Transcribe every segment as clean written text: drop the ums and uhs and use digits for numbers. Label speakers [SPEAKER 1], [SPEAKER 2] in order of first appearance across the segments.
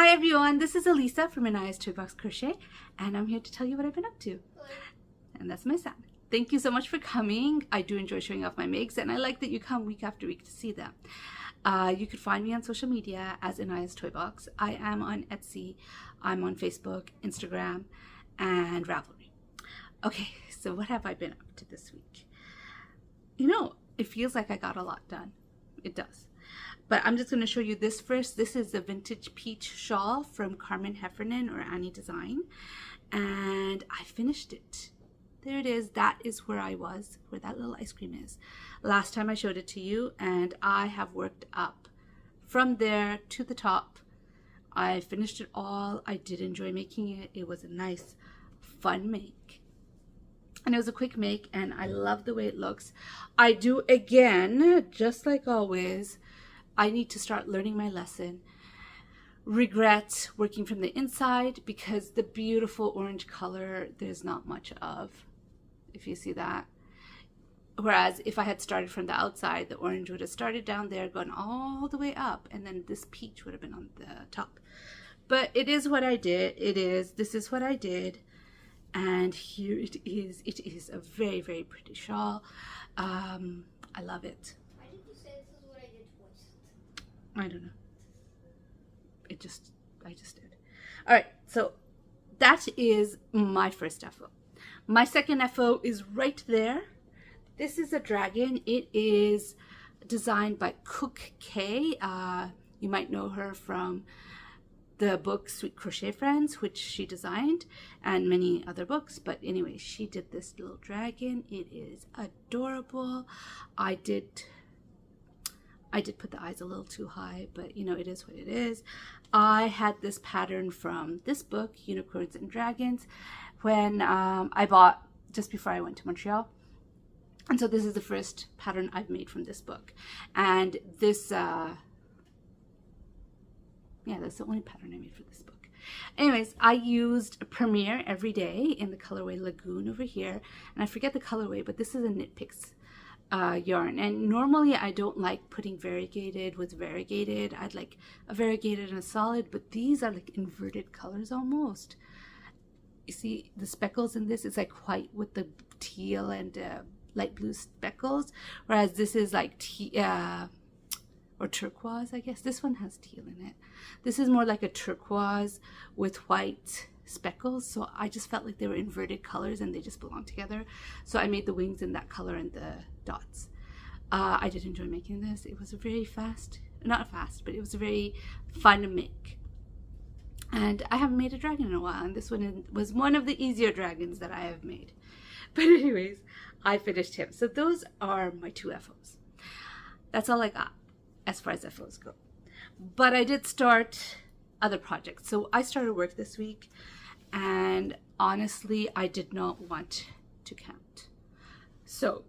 [SPEAKER 1] Hi everyone, this is Elisa from Anaya's Toy Box Crochet, and I'm here to tell you what I've been up to. And that's my son. Thank you so much for coming. I do enjoy showing off my makes, and I like that you come week after week to see them. You could find me on social media as Anaya's Toy Box. I am on Etsy, I'm on Facebook, Instagram, and Ravelry. Okay, so what have I been up to this week? You know, it feels like I got a lot done. It does. But I'm just going to show you this first. This is the vintage peach shawl from Carmen Heffernan or Annie Design. And I finished it. There it is. That is where I was, where that little ice cream is. Last time I showed it to you, and I have worked up from there to the top. I finished it all. I did enjoy making it. It was a nice, fun make. And it was a quick make, and I love the way it looks. I do, again, just like always, I need to start learning my lesson. Regret working from the inside because the beautiful orange color, there's not much of, if you see that. Whereas if I had started from the outside, the orange would have started down there, gone all the way up, and then this peach would have been on the top. But it is what I did. This is what I did. And here it is. It is a very, very pretty shawl. I love it.
[SPEAKER 2] Why did you say this is what I did twice?
[SPEAKER 1] I don't know. I just did. All right, so that is my first FO. My second FO is right there. This is a dragon. It is designed by Cook K. You might know her from the book Sweet Crochet Friends, which she designed, and many other books. But anyway, she did this little dragon. It is adorable. I did put the eyes a little too high, but you know, it is what it is. I had this pattern from this book, Unicorns and Dragons, when I bought just before I went to Montreal. And so this is the first pattern I've made from this book. And this, yeah, that's the only pattern I made for this book. Anyways, I used Premier every day in the colorway Lagoon over here. And I forget the colorway, but this is a Knit Picks yarn. And normally I don't like putting variegated with variegated. I'd like a variegated and a solid, but these are like inverted colors almost. You see the speckles in this is like white with the teal and light blue speckles, whereas this is like or turquoise, I guess. This one has teal in it. This is more like a turquoise with white speckles. So I just felt like they were inverted colors and they just belong together. So I made the wings in that color and the dots. I did enjoy making this. It was a very not fast, but it was a very fun make. And I haven't made a dragon in a while, and this one was one of the easier dragons that I have made. But anyways, I finished him. So those are my two FOs. That's all I got as far as FOs go. But I did start other projects. So I started work this week, and honestly, I did not want to count. So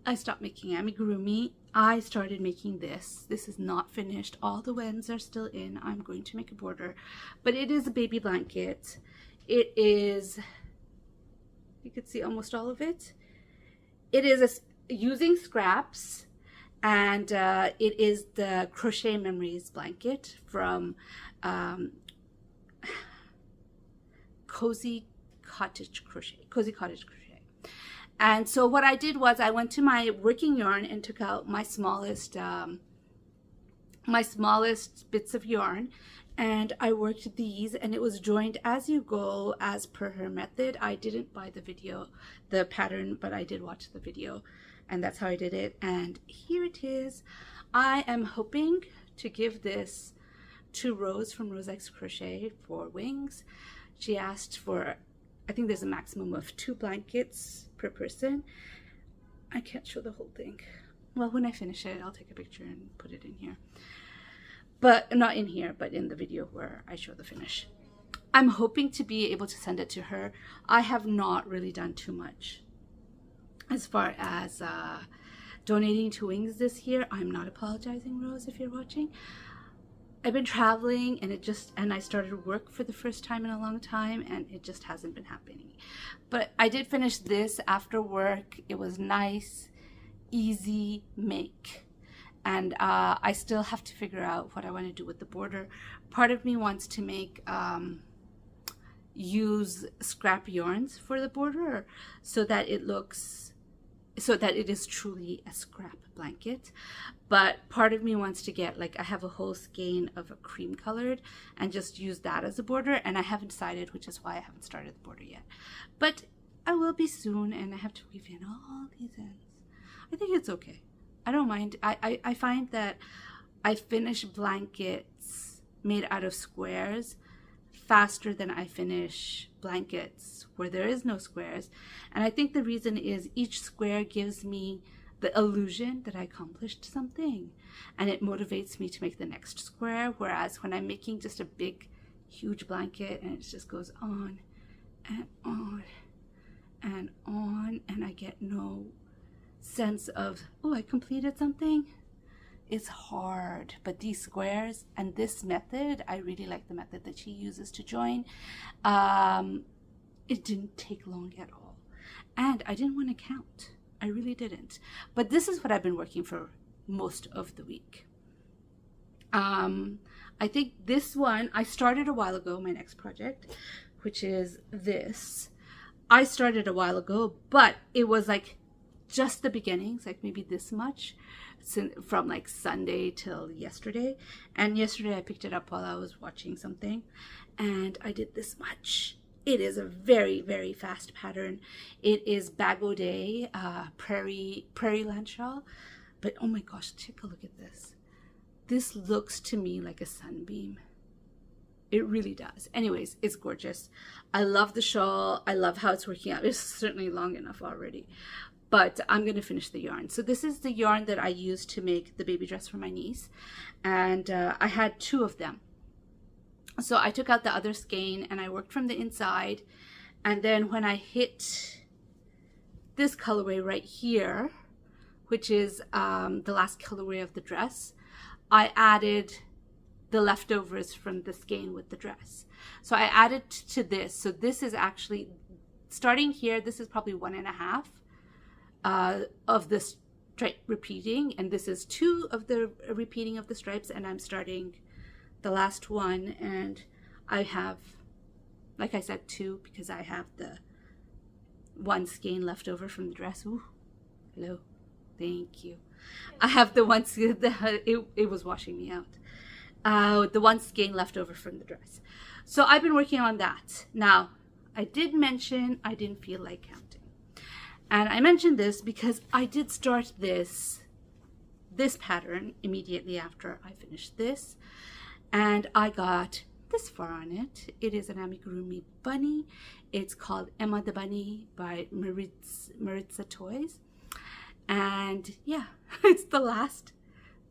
[SPEAKER 1] I stopped making amigurumi. I started making this. This is not finished. All the ends are still in. I'm going to make a border, but it is a baby blanket. It is, you could see almost all of it. It is using scraps. And it is the Crochet Memories blanket from Cozy Cottage Crochet. And so what I did was I went to my working yarn and took out my smallest bits of yarn, and I worked these, and it was joined as you go as per her method. I didn't buy the pattern, but I did watch the video. And that's how I did it. And here it is. I am hoping to give this to Rose from Rose X Crochet for wings. She asked for, I think there's a maximum of 2 blankets per person. I can't show the whole thing. Well, when I finish it, I'll take a picture and put it in here. But not in here, but in the video where I show the finish. I'm hoping to be able to send it to her. I have not really done too much as far as donating to wings this year. I'm not apologizing, Rose, if you're watching. I've been traveling, and I started work for the first time in a long time, and it just hasn't been happening. But I did finish this after work. It was nice, easy make. And I still have to figure out what I want to do with the border. Part of me wants to make use scrap yarns for the border so that it is truly a scrap blanket. But part of me wants to get, like, I have a whole skein of a cream colored and just use that as a border, and I haven't decided, which is why I haven't started the border yet. But I will be soon, and I have to weave in all these ends. I think it's okay. I don't mind. I find that I finish blankets made out of squares faster than I finish blankets where there is no squares. And I think the reason is each square gives me the illusion that I accomplished something, and it motivates me to make the next square. Whereas when I'm making just a big, huge blanket and it just goes on and on and on, and I get no sense of, oh, I completed something. It's hard. But these squares and this method, I really like the method that she uses to join. It didn't take long at all, and I didn't want to count. I really didn't. But this is what I've been working for most of the week. I think this one I started a while ago, my next project, which is this. I started a while ago, but it was like just the beginnings, like maybe this much from like Sunday till yesterday. And yesterday I picked it up while I was watching something, and I did this much. It is a very, very fast pattern. It is Bago Day, prairie land shawl. But oh my gosh, take a look at this. This looks to me like a sunbeam. It really does. Anyways, it's gorgeous. I love the shawl. I love how it's working out. It's certainly long enough already. But I'm going to finish the yarn. So this is the yarn that I used to make the baby dress for my niece. And I had 2 of them. So I took out the other skein and I worked from the inside. And then when I hit this colorway right here, which is the last colorway of the dress, I added the leftovers from the skein with the dress. So I added to this. So this is actually, starting here, this is probably 1.5 of the stripe repeating. And this is 2 of the repeating of the stripes. And I'm starting the last one, and I have, like I said, 2 because I have the 1 skein left over from the dress. Ooh, hello, thank you. I have the 1 skein, it was washing me out. The 1 skein left over from the dress. So I've been working on that. Now, I did mention I didn't feel like counting, and I mentioned this because I did start this pattern immediately after I finished this. And I got this far on it. It is an amigurumi bunny. It's called Emma the Bunny by Maritza Toys. And yeah, it's the last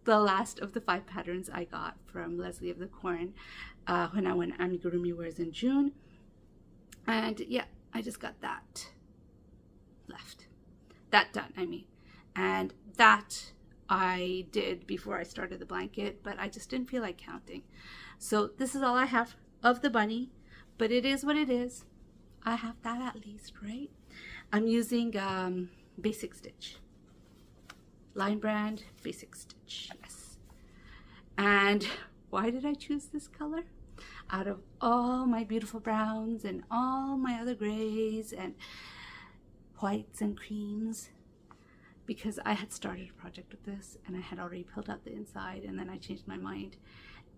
[SPEAKER 1] of the 5 patterns I got from Leslie of the Corn when I went amigurumi wears in June. And yeah, I just got that done, I mean. And that I did before I started the blanket, but I just didn't feel like counting. So this is all I have of the bunny, but it is what it is. I have that at least, right? I'm using Basic Stitch. Line brand, Basic Stitch, yes. And why did I choose this color? Out of all my beautiful browns and all my other grays and whites and creams, because I had started a project with this and I had already pulled out the inside, and then I changed my mind,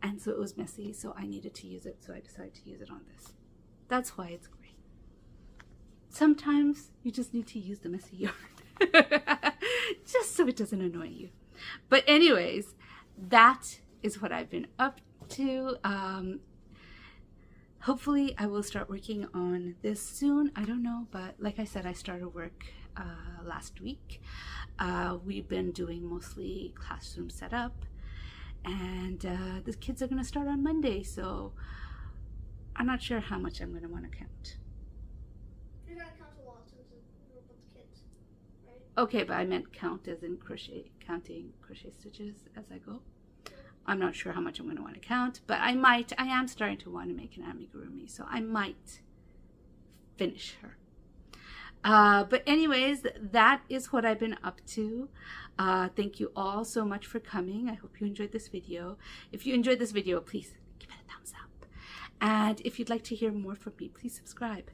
[SPEAKER 1] and so it was messy, so I needed to use it, so I decided to use it on this. That's why it's great. Sometimes you just need to use the messy yarn just so it doesn't annoy you. But anyways, that is what I've been up to. Hopefully I will start working on this soon. I don't know, but like I said, I started work last week. We've been doing mostly classroom setup, and the kids are going to start on Monday, so I'm not sure how much I'm going to want to count.
[SPEAKER 2] You're going to count a lot since you're with the kids, right?
[SPEAKER 1] Okay, but I meant count as in counting crochet stitches as I go. I'm not sure how much I'm going to want to count, but I am starting to want to make an amigurumi, so I might finish her. But anyways, that is what I've been up to. Thank you all so much for coming. I hope you enjoyed this video. If you enjoyed this video, please give it a thumbs up. And if you'd like to hear more from me, please subscribe.